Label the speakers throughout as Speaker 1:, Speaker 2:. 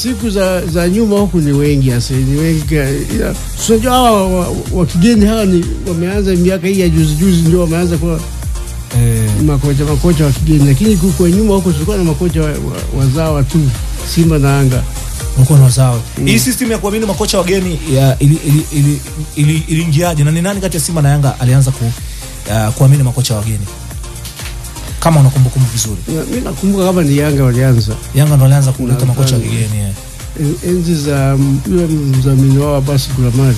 Speaker 1: Siku za nyuma huku ni wengi hasa, ni wengi. Sio hawa wa kigeni hawa ni wameanza miaka hii ya juzi ndio wameanza kwa makocha wa kigeni, lakini kwa nyuma huko tulikuwa na makocha wazawa tu, Simba na Yanga
Speaker 2: wako na wazawa. Hii system ya kuamini makocha wageni iliingiaje, na ni nani kati ya Simba na Yanga alianza kuamini makocha wageni? Kama unakumbuka vizuri.
Speaker 1: Mimi nakumbuka kama ni Yanga walianza.
Speaker 2: Yanga ndo alianza kuleta makocha wageni.
Speaker 1: Enzi za yule mdhamini wao basi Gulamari.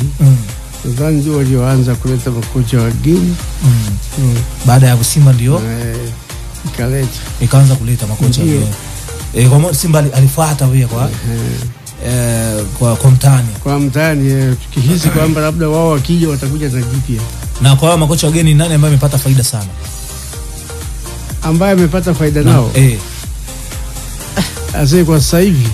Speaker 1: Nadhani ndio walioanza kuleta makocha wageni.
Speaker 2: Baada ya Simba ndio ikaanza kuleta makocha wageni. Kwa Simba alifuata wewe kwa mtani
Speaker 1: tukihisi kwamba labda wao wakija watakuja na jipya.
Speaker 2: Na kwa makocha wageni nani ambaye amepata faida sana?
Speaker 1: Ambaye amepata faida nao ase kwa sasa hivi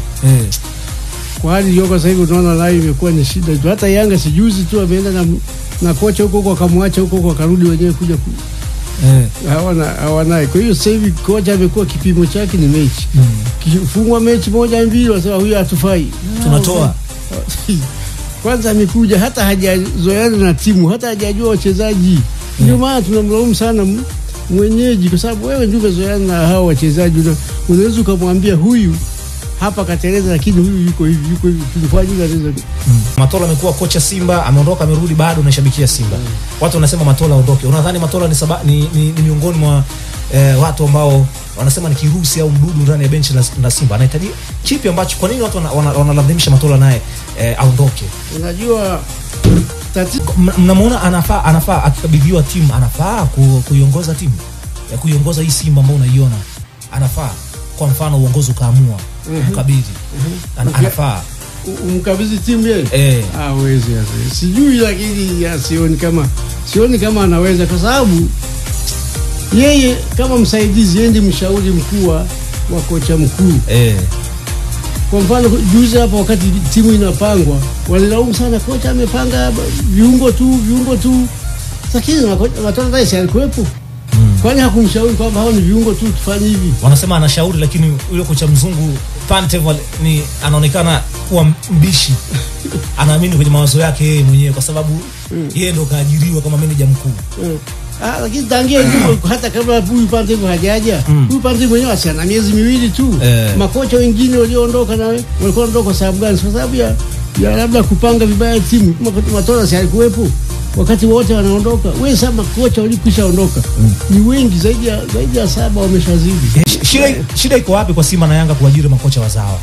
Speaker 1: kwa hali hiyo kwa sasa hivi unaona nayo imekuwa ni shida. Hata Yanga sijuzi tu ameenda na kocha huko akamwacha huko akarudi wenyewe kuja hawana. Kwa hiyo sasa hivi kocha amekuwa kipimo chake ni mechi. Kifungwa mechi moja mbili wasema huyu hatufai,
Speaker 2: tunatoa.
Speaker 1: Kwanza amekuja hata hajazoeana na timu, hata hajajua wachezaji. Ndio maana tunamlaumu sana mwenyeji, kwa sababu wewe ndio umezoeana na hao wachezaji. Unaweza kumwambia huyu hapa kateleza, lakini huyu yuko hivi tulifanya hizo.
Speaker 2: Matola amekuwa kocha Simba, ameondoka amerudi, bado unashabikia Simba. Watu wanasema Matola aondoke. Unadhani Matola ni miongoni mwa watu ambao wanasema ni kirusi au mdudu ndani ya benchi la Simba? Anahitaji kipi ambacho, kwa nini watu wanalazimisha Matola naye aondoke?
Speaker 1: Unajua
Speaker 2: mnamuona anafaa akikabidhiwa timu, anafaa kuiongoza timu ya kuiongoza hii Simba ambayo unaiona, anafaa. Kwa mfano uongozi ukaamua mkabidhi, anafaa
Speaker 1: umkabidhi timu yeye? Hawezi sasa. Sijui, lakini sioni kama anaweza, kwa sababu yeye kama msaidizi yeye ndiye mshauri mkuu wa kocha mkuu. Kwa mfano juzi hapa wakati timu inapangwa walilaumu sana kocha amepanga viungo tu. Lakini Matola naye alikuwepo. Kwani hakumshauri kwamba hao ni viungo tu tufanye hivi?
Speaker 2: Wanasema anashauri, lakini yule kocha mzungu Pantev ni anaonekana kuwa mbishi. Anaamini kwenye mawazo yake yeye mwenyewe, kwa sababu yeye ndo kaajiriwa kama manager mkuu.
Speaker 1: Lakini tangia hata kabla huyu Pantev hajaja, huyu Pantev mwenyewe ana miezi miwili tu. Makocha wengine walioondoka na walikuwa wanaondoka kwa sababu gani? Kwa sababu ya labda kupanga vibaya timu. Matola si alikuwepo wakati wote wanaondoka. Wewe sasa kocha walikwishaondoka ni wengi, zaidi ya 7 wameshazidi.
Speaker 2: Shida iko wapi kwa Simba na Yanga kuajiri makocha wazawa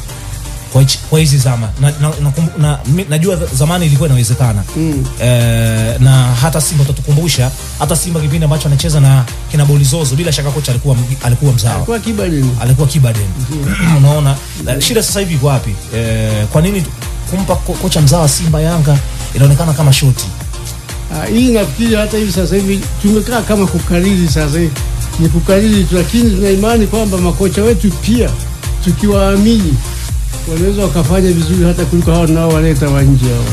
Speaker 2: kwa hizi zama? Najua zamani ilikuwa inawezekana. Na hata Simba tutukumbusha, hata Simba kipindi ambacho anacheza na kina Bolizozo, bila shaka kocha alikuwa mzawa. Alikuwa Kibaden. Unaona shida sasa hivi iko wapi? Kwa nini kumpa kocha mzawa Simba Yanga inaonekana kama shoti?
Speaker 1: Hii nafikiri hata hivi sasa hivi tumekaa kama kukariri. Sasa hivi ni kukariri tu, lakini tuna imani kwamba makocha wetu pia tukiwaamini wanaweza wakafanya vizuri hata kuliko hao nao waleta wa nje hao.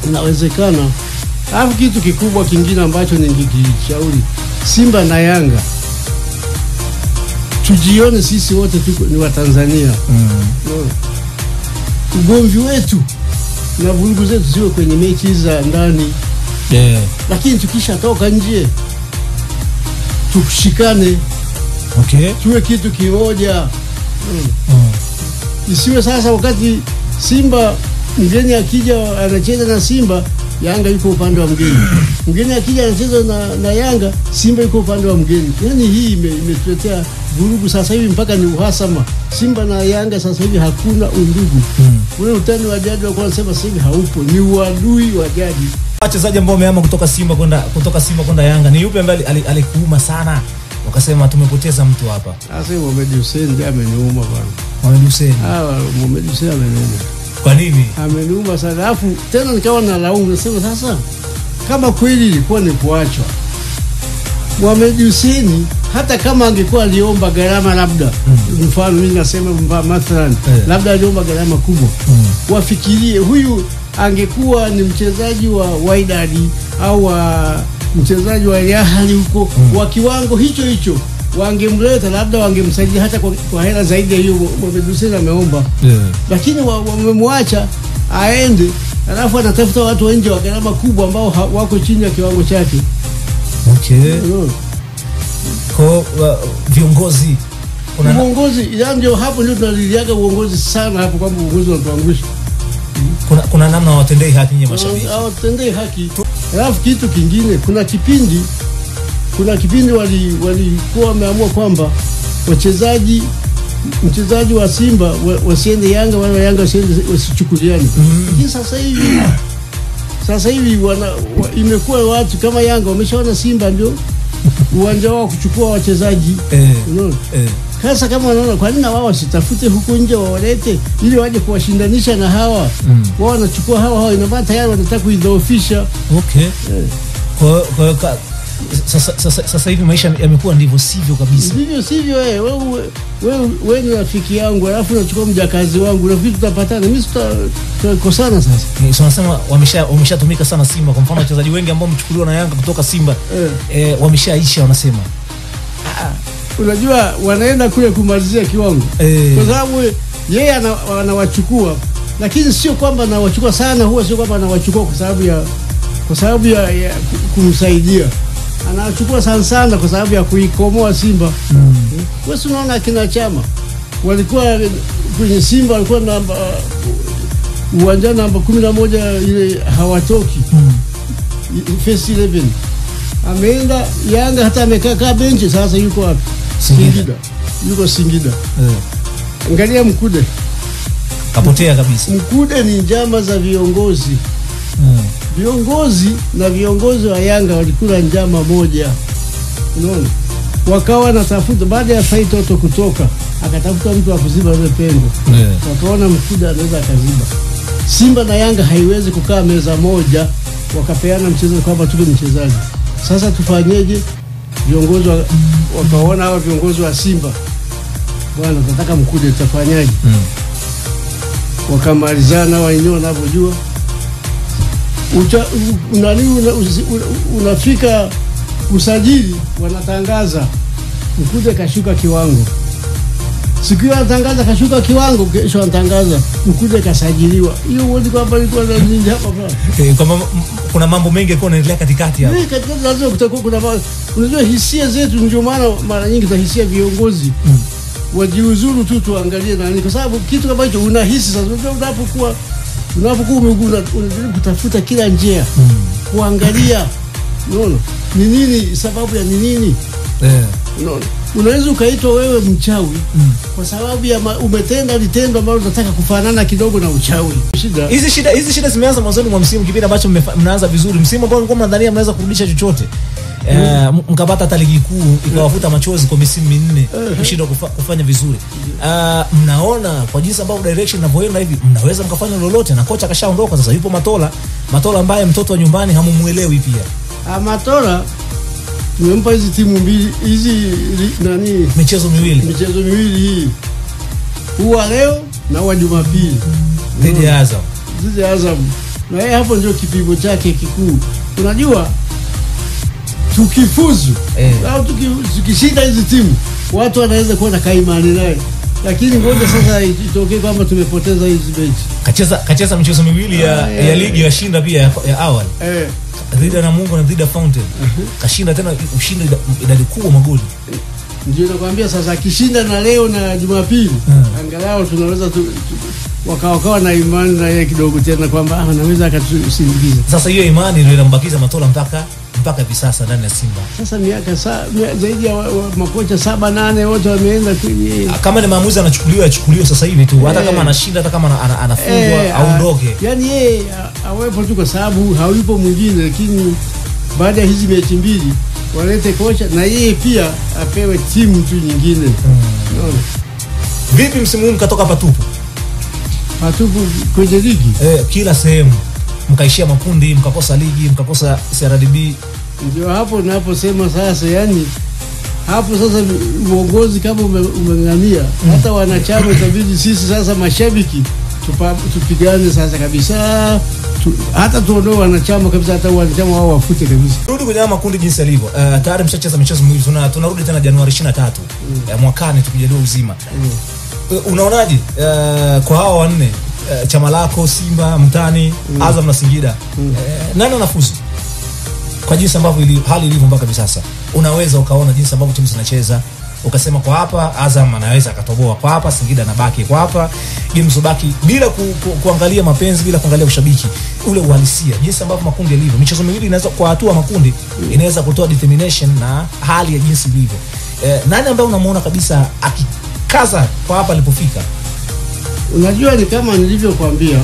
Speaker 1: Inawezekana. Alafu kitu kikubwa kingine ambacho ningeshauri Simba na Yanga, tujione sisi wote ni wa Tanzania. Ugomvi wetu na vurugu zetu ziwe kwenye mechi za ndani. Lakini tukishatoka nje tushikane. Tuwe kitu kimoja. Isiwe sasa wakati Simba mgeni akija anacheza na Simba, Yanga yuko upande wa mgeni. Mgeni akija anacheza na Yanga, Simba yuko upande wa mgeni. Yaani hii imetuletea vurugu sasa hivi mpaka ni uhasama. Simba na Yanga sasa hivi hakuna undugu. Ule utani wa jadi walikuwa wanasema sasa hivi haupo, ni uadui wa jadi.
Speaker 2: Wachezaji ambao wamehama kutoka Simba kwenda Yanga, ni yupi ambaye alikuuma sana wakasema tumepoteza mtu hapa?
Speaker 1: Sasa Mohamed Hussein ndiye ameniuma bwana.
Speaker 2: Mohamed Hussein ameniuma. Kwa nini?
Speaker 1: Ameniuma sana. Alafu tena nikawa na laumu, nasema sasa kama kweli ilikuwa ni kuachwa Mohamed Hussein, hata kama angekuwa aliomba gharama labda, mfano mimi nasema mathalan labda aliomba gharama kubwa, wafikirie huyu angekuwa ni mchezaji wa Wydad au mchezaji wa Al Ahly huko wa kiwango hicho wangemleta labda wangemsaidia hata kwa hela zaidi ya hiyo Mohamed Hussein ameomba. Lakini wamemwacha aende, alafu anatafuta watu nje wa gharama kubwa ambao wako chini ya kiwango chake.
Speaker 2: Kwa viongozi
Speaker 1: uongozi ndio hapo ndio tunaliliaga uongozi sana hapo, kwamba uongozi unatuangusha.
Speaker 2: Kuna namna hawatendei haki nyinyi mashabiki.
Speaker 1: Hawatendei haki. Alafu kitu kingine, kuna kipindi walikuwa wameamua kwamba mchezaji wa Simba wasiende Yanga, wala Yanga wasichukuliane. Lakini sasa hivi imekuwa watu kama Yanga wameshaona Simba ndio uwanja wao kuchukua wachezaji. Sasa kama wanaona, kwa nini wao wasitafute huko nje wawalete ili waje kuwashindanisha na hawa? Wao wanachukua hawa ina maana tayari wanataka kuidhoofisha.
Speaker 2: Kwa sasa hivi maisha yamekuwa ndivyo sivyo kabisa.
Speaker 1: Ndivyo sivyo. Wewe ni rafiki yangu, alafu unachukua mjakazi wangu, rafiki tutapatana, mimi tutakosana sasa.
Speaker 2: Tunasema wameshatumika sana Simba. Kwa mfano wachezaji wengi ambao wamechukuliwa na Yanga kutoka Simba wameshaisha, wanasema.
Speaker 1: Unajua wanaenda kule kumalizia kiwango. Kwa sababu yeye anawachukua, lakini sio kwamba anawachukua sana, huwa sio kwamba anawachukua kwa sababu ya kumsaidia. Anachukua sana kwa sababu ya kuikomoa Simba. Wewe unaona kina Chama walikuwa kwenye Simba, walikuwa namba uwanja namba 11 ile hawatoki. First 11. Ameenda Yanga, hata amekaa benchi. Sasa yuko wapi? Singida. Yuko Singida. Angalia Mkude.
Speaker 2: Kapotea kabisa.
Speaker 1: Mkude ni njama za viongozi. Viongozi wa Yanga walikula njama moja. Unaona? Wakawa natafuta, baada ya Faitoto kutoka, akatafuta mtu wa kuziba ile pengo. Wakaona Mkude anaweza akaziba. Simba na Yanga haiwezi kukaa meza moja wakapeana mchezo kwamba tupe mchezaji. Sasa tufanyeje? Viongozi wakaona hawa viongozi wa Simba, bwana tunataka Mkude, tutafanyaje? Wakamalizana wenyewe wanavyojua. Unafika usajili, wanatangaza Mkude kashuka kiwango. Siku ya tangaza kashuka kiwango, kesho wanatangaza Mkude kasajiliwa. Hiyo wote kwamba ilikuwa na nini hapa
Speaker 2: bwana? Kuna mambo mengi yako yanaendelea katikati hapa.
Speaker 1: Katikati lazima kutakuwa kuna unajua hisia zetu, ndio maana mara nyingi tunahisia viongozi wajiuzuru tu, tuangalie nani, kwa sababu kitu kama hicho unahisi sasa. Unapokuwa unajaribu kutafuta kila njia kuangalia, unaona ni nini sababu ya nini. Unaona, unaweza ukaitwa wewe mchawi kwa sababu ya umetenda vitendo ambavyo unataka kufanana kidogo na uchawi.
Speaker 2: Hizi shida zimeanza mwanzoni mwa msimu, kipindi ambacho mnaanza vizuri, msimu ambao mlikuwa mnadhania mnaweza kurudisha chochote. Mkapata hata ligi kuu ikawafuta machozi kwa misimu minne kushindwa kufanya vizuri. Mnaona kwa jinsi ambavyo direction inavyoenda hivi, mnaweza mkafanya lolote, na kocha kashaondoka sasa. Yupo Matola ambaye mtoto wa nyumbani hamumuelewi pia.
Speaker 1: Matola tumempa hizi timu mbili hizi
Speaker 2: michezo miwili
Speaker 1: hii, huwa leo na wa Jumapili
Speaker 2: dhidi ya
Speaker 1: Azam. Na yeye hapo ndio kipimo chake kikuu. Unajua tukifuzu au tukishinda hizi timu, watu wanaweza kuwa na kaimani naye, lakini ngoja sasa itokee kwamba tumepoteza hizi mechi.
Speaker 2: Kacheza michezo miwili ya ligi ya shinda pia ya awali. Dhidi ya Namungo na dhidi ya Fountain. Kashinda tena, ushinda idadi kubwa magoli.
Speaker 1: Ndio nakwambia sasa, akishinda na leo na Jumapili, angalau tunaweza wakawa na imani na yeye kidogo tena kwamba anaweza akatusindikiza.
Speaker 2: Sasa hiyo imani ndio inambakiza Matola mpaka hivi sasa ndani ya Simba.
Speaker 1: Sasa miaka zaidi ya makocha 7-8 wote wameenda kwenye,
Speaker 2: kama ni maamuzi anachukuliwa sasa hivi tu, hata kama anashinda, hata kama anafungwa au ndoge.
Speaker 1: Yaani yeye awepo tu kwa sababu haulipo mwingine, lakini baada ya hizi mechi mbili walete kocha na yeye pia apewe timu tu nyingine.
Speaker 2: Vipi msimu huu mkatoka patupu
Speaker 1: kwenye ligi?
Speaker 2: Kila sehemu mkaishia makundi, mkakosa ligi, mkakosa CRDB.
Speaker 1: Ndio hapo naposema sasa, yani hapo sasa uongozi kama umeng'ania, hata wanachama itabidi sisi sasa mashabiki tupigane sasa kabisa, hata tuondoe wanachama kabisa, hata wanachama wao wafute kabisa.
Speaker 2: Rudi kwenye makundi jinsi yalivyo. Tayari mshacheza michezo miwili, tunarudi tena Januari 23 mwakani tukijaliwa uzima. Unaonaje kwa hao wanne, chama lako, Simba, Mtani, Azam na Singida, nani anafuzu kwa jinsi ambavyo hali ilivyo mpaka hivi sasa? Unaweza ukaona jinsi ambavyo timu zinacheza ukasema kwa hapa Azam anaweza akatoboa, kwa hapa Singida anabaki, kwa hapa game zobaki, bila kuangalia mapenzi, bila kuangalia ushabiki, ule uhalisia jinsi ambavyo makundi yalivyo. Michezo miwili inaweza kwa hatua makundi inaweza kutoa determination na hali ya jinsi ilivyo. Nani ambaye unamuona kabisa akikaza kwa hapa alipofika?
Speaker 1: Unajua ni kama nilivyokuambia,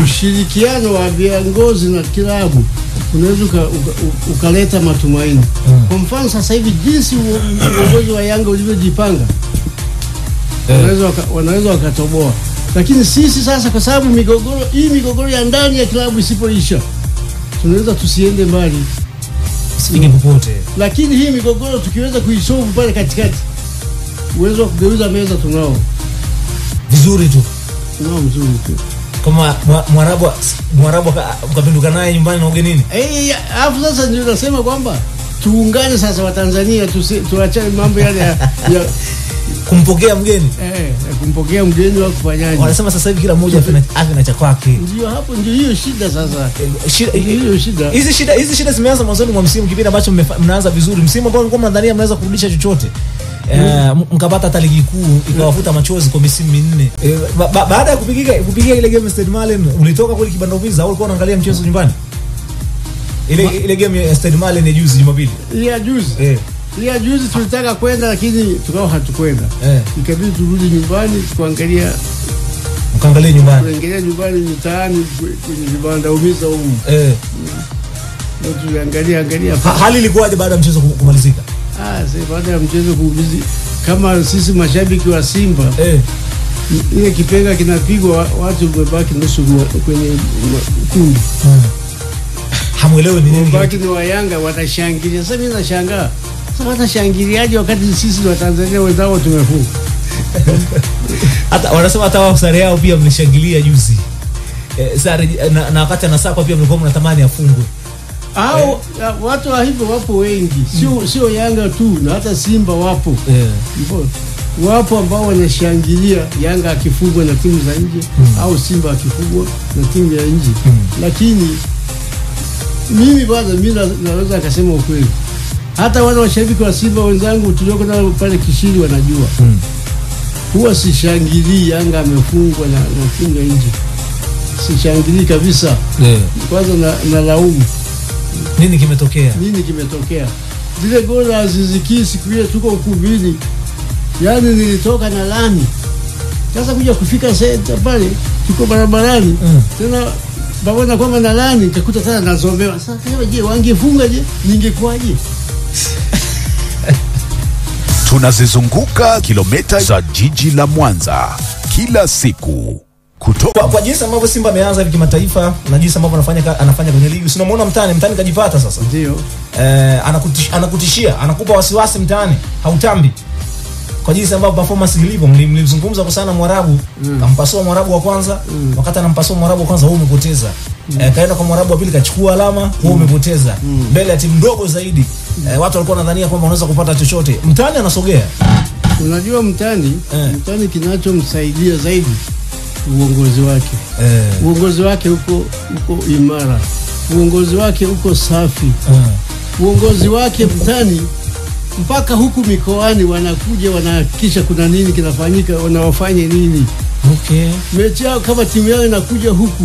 Speaker 1: ushirikiano wa viongozi na klabu unaweza ukaleta matumaini. Kwa mfano sasa hivi jinsi uongozi wa Yanga ulivyojipanga, wanaweza wakatoboa. Lakini sisi sasa, kwa sababu migogoro ya ndani ya klabu isipoisha, tunaweza tusiende mbali,
Speaker 2: usifike popote.
Speaker 1: Lakini hii migogoro tukiweza kuisolve pale katikati, uwezo wa kugeuza meza tunao
Speaker 2: vizuri tu.
Speaker 1: Tunao mzuri tu.
Speaker 2: Kama Mwarabu mkapinduka naye nyumbani na ugenini.
Speaker 1: Alafu sasa ndio nasema kwamba tuungane sasa wa Tanzania, tuachane mambo yale ya
Speaker 2: kumpokea mgeni.
Speaker 1: Kumpokea mgeni wa kufanyaje?
Speaker 2: Wanasema sasa hivi kila mmoja afina cha kwake.
Speaker 1: Ndio hapo ndio hiyo shida sasa. Hiyo shida.
Speaker 2: Hizi shida zimeanza mwanzoni mwa msimu, kipindi ambacho mnaanza vizuri. Msimu ambao mlikuwa mnadhania mnaweza kurudisha chochote. Mkapata hata ligi kuu ikawafuta machozi kwa misimu minne. Baada ya kupigia ile game Stade Malien, ulitoka kule Kibandaumiza au ulikuwa unaangalia mchezo nyumbani? Ile game ya Stade Malien ya juzi Jumapili.
Speaker 1: Ile juzi tulitaka kwenda lakini tukao hatukwenda. Ikabidi turudi nyumbani kuangalia.
Speaker 2: Mkaangalia nyumbani.
Speaker 1: Kuangalia nyumbani mtaani kwenye Kibandaumiza huko. Ndio tuliangalia.
Speaker 2: Hali ilikuwaje baada ya mchezo kumalizika?
Speaker 1: Sasa baada ya mchezo kuulizi, kama sisi mashabiki wa Simba, ile kipenga kinapigwa, watu wamebaki nusu kwenye kundi.
Speaker 2: Hamuelewi ni nini?
Speaker 1: Baki ni wa Yanga watashangilia. Sasa mimi nashangaa. Sasa watashangiliaje wakati sisi wa Tanzania wenzao tumefunga?
Speaker 2: Hata wanasema hata wao sare yao pia mlishangilia juzi. Sare na wakati anasakwa pia mlikuwa mnatamani afungwe.
Speaker 1: Watu wa hivyo wapo wengi, sio Yanga tu, na hata Simba wapo. Wapo ambao wanashangilia Yanga akifungwa na timu za nje, au Simba akifungwa na timu ya nje. Lakini mimi naweza kusema ukweli, hata wale washabiki wa Simba wenzangu tulioko nao pale Kishiri wanajua, huwa sishangilii Yanga amefungwa na timu ya nje. Sishangilii kabisa. Kwanza na laumu.
Speaker 2: Nini kimetokea?
Speaker 1: Zile goli Aziziki siku ile tuko ukumbini, yani nilitoka na lani. Sasa kuja kufika senta pale, tuko barabarani. Tena baada kwamba na lani nikakuta tena nazomewa. Sasa je, wangefunga je? Ningekuaje?
Speaker 3: Tunazizunguka kilomita za jiji la Mwanza kila siku.
Speaker 2: Kwa jinsi ambavyo Simba ameanza hivi kimataifa na jinsi ambavyo anafanya kwenye ligi, unamuona Mtani kajipata sasa.
Speaker 1: Ndio.
Speaker 2: Anakutishia, anakupa wasiwasi Mtani, hautambi. Kwa jinsi ambavyo performance ilivyo, mlizungumza kwa sana Mwarabu, kampasua Mwarabu wa kwanza, wakati anampasua Mwarabu wa kwanza wewe umepoteza. Kaenda kwa Mwarabu wa pili kachukua alama, wewe umepoteza. Mbele ya timu ndogo zaidi. Watu walikuwa wanadhania kwamba unaweza kupata chochote. Mtani anasogea.
Speaker 1: Unajua Mtani kinachomsaidia zaidi uongozi wake. Uongozi wake uko imara. Uongozi wake uko safi. Uongozi wake Mtani mpaka huku mikoani wanakuja wanahakikisha kuna nini kinafanyika, wanawafanye nini. Mechi yao kama timu yao inakuja huku,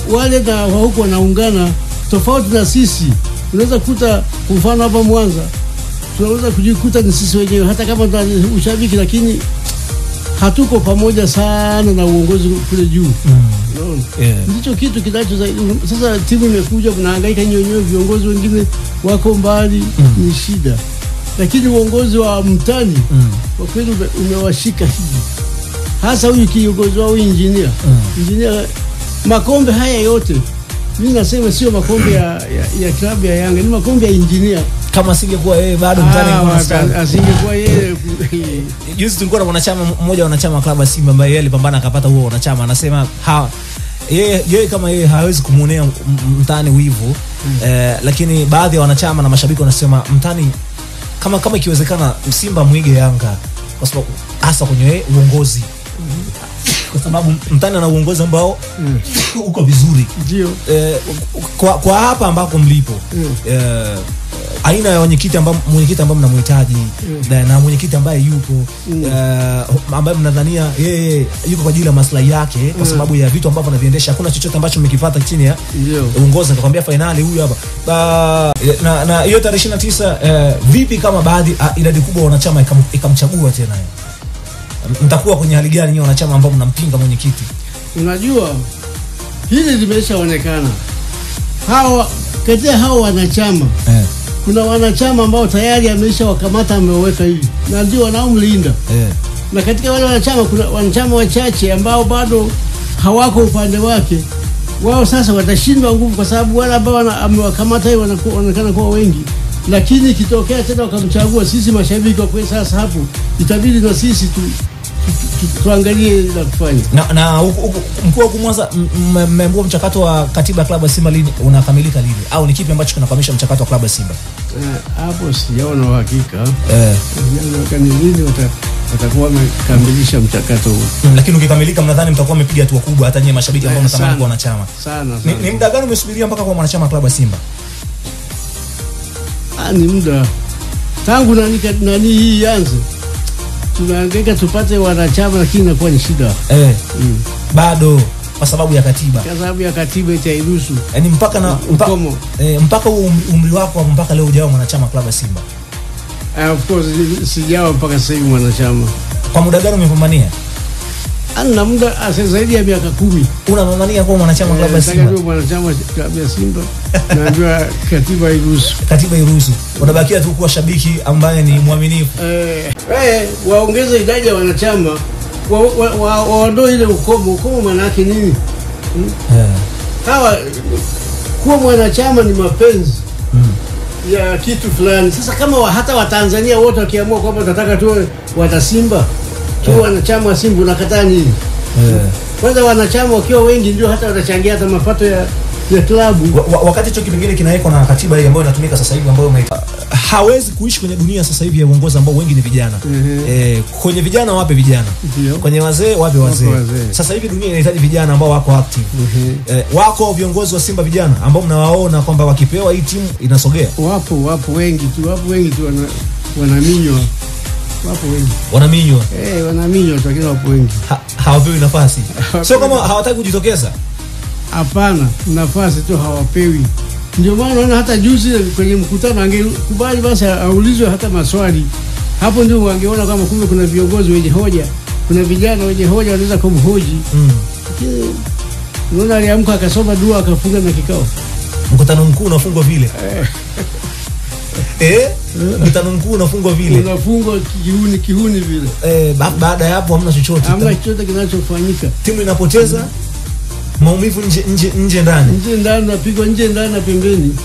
Speaker 1: wale na huku wanaungana, tofauti na sisi. Unaweza kukuta kwa mfano hapa Mwanza, tunaweza kujikuta ni sisi wenyewe hata kama tuna ushabiki, lakini hatuko pamoja sana na uongozi kule juu. Ndicho kitu kinacho zaidi. Sasa timu imekuja, mnahangaika nyonyo, viongozi wengine wako mbali, ni shida. Lakini uongozi wa Mtani kwa kweli umewashika hivi. Hasa huyu kiongozi wao engineer. Makombe haya yote mimi nasema sio makombe ya klabu ya Yanga, ni makombe ya engineer.
Speaker 2: Kama asingekuwa yeye bado Mtani
Speaker 1: asingekuwa yeye
Speaker 2: Juzi tulikuwa na mwanachama mmoja, wanachama wa klabu ya Simba ambaye yeye alipambana akapata huo wanachama, anasema yeye kama yeye hawezi kumuonea mtani wivu, lakini baadhi ya wanachama na mashabiki wanasema mtani kama ikiwezekana Simba muige Yanga, kwa sababu hasa kwenye uongozi, kwa sababu mtani ana uongozi ambao uko vizuri.
Speaker 1: Ndio.
Speaker 2: Kwa hapa ambako mlipo, aina ya mwenyekiti ambao mnamhitaji, na mwenyekiti ambaye yupo, ambaye mnadhania yeye yuko kwa ajili ya maslahi yake, kwa sababu ya vitu ambavyo anaviendesha, hakuna chochote ambacho mmekipata chini ya uongozi. Nitakwambia finali huyu hapa na hiyo tarehe 29, vipi kama baadhi idadi kubwa wanachama ikamchagua tena, mtakuwa kwenye hali gani nyinyi wanachama ambao mnampinga mwenyekiti?
Speaker 1: Unajua hili limeshaonekana, kati ya hao wanachama kuna wanachama ambao tayari ameshawakamata, ameweka hivi na ndio wanaomlinda. Na katika wale wanachama kuna wanachama wachache ambao bado hawako upande wake. Wao sasa watashindwa nguvu, kwa sababu wale ambao amewakamata hivi wanaonekana kuwa wengi, lakini kitokea tena wakamchagua, sisi mashabiki kwa kweli sasa hapo itabidi na sisi tuangalie la kufanya.
Speaker 2: Na mkuu wa Mwanza, mmembo mchakato wa katiba ya klabu ya Simba lini unakamilika lini, au ni kipi ambacho kinakamilisha mchakato wa klabu ya Simba?
Speaker 1: Hapo sijaona uhakika. Ni lini watakuwa wamekamilisha mchakato huu.
Speaker 2: Lakini ukikamilika, mnadhani mtakuwa mmepiga hatua kubwa, hata nyinyi mashabiki ambao mnatamani kuwa wanachama?
Speaker 1: Sana.
Speaker 2: Ni muda gani umesubiria mpaka kuwa mwanachama wa klabu ya Simba?
Speaker 1: Ni muda tangu nani hii ianze, tunahangaika tupate wanachama, lakini inakuwa ni shida.
Speaker 2: Bado kwa sababu ya katiba.
Speaker 1: Kwa sababu ya katiba itairuhusu.
Speaker 2: Yaani mpaka umri wako mpaka leo hujawa mwanachama klabu ya Simba.
Speaker 1: Of course sijawa mpaka sasa hivi mwanachama.
Speaker 2: Kwa muda gani umepambania?
Speaker 1: Ana muda zaidi ya miaka 10.
Speaker 2: Unapambania kuwa mwanachama klabu ya Simba?
Speaker 1: Nataka mwanachama klabu ya Simba. Naambiwa katiba iruhusu.
Speaker 2: Katiba iruhusu. Unabakia tu kuwa shabiki ambaye ni mwaminifu.
Speaker 1: Waongeze idadi ya wanachama, waondoe ile ukomo maana yake nini? Hawa kuwa mwanachama ni mapenzi ya kitu fulani. Sasa kama hata Watanzania wote wakiamua kwamba tunataka tuwe wana Simba, tuwe wanachama wa Simba, unakataa nini? Kwanza wanachama wakiwa wengi ndio hata watachangia hata mapato ya klabu.
Speaker 2: Wakati hicho kipengele kinawekwa na katiba hii ambayo inatumika sasa hivi, ambayo hawezi kuishi kwenye dunia sasa hivi ya uongozi ambao wengi ni vijana. Kwenye vijana wape vijana, kwenye wazee wape wazee. Sasa hivi dunia inahitaji vijana ambao wako active. Wako viongozi wa Simba vijana ambao mnawaona kwamba wakipewa hii timu inasogea?
Speaker 1: Wapo wengi tu wanaminywa. Wapo wengi
Speaker 2: wanaminywa,
Speaker 1: wanaminywa, lakini wapo wengi
Speaker 2: hawapewi nafasi. Sio kama hawataki kujitokeza,
Speaker 1: hapana, nafasi tu hawapewi. Ndio maana unaona hata juzi kwenye mkutano angekubali basi aulizwe hata maswali. Hapo ndio wangeona kama kumbe kuna viongozi wenye hoja, kuna vijana wenye hoja wanaweza kumhoji. Lakini unaona aliamka akasoma dua akafunga na kikao.
Speaker 2: Mkutano mkuu unafungwa vile. Mkutano mkuu unafungwa vile.
Speaker 1: Unafungwa kihuni vile.
Speaker 2: Baada ya hapo hamna chochote.
Speaker 1: Hamna chochote kinachofanyika.
Speaker 2: Timu inapoteza, maumivu nje ndani.
Speaker 1: Nje ndani napigwa, nje ndani na pembeni.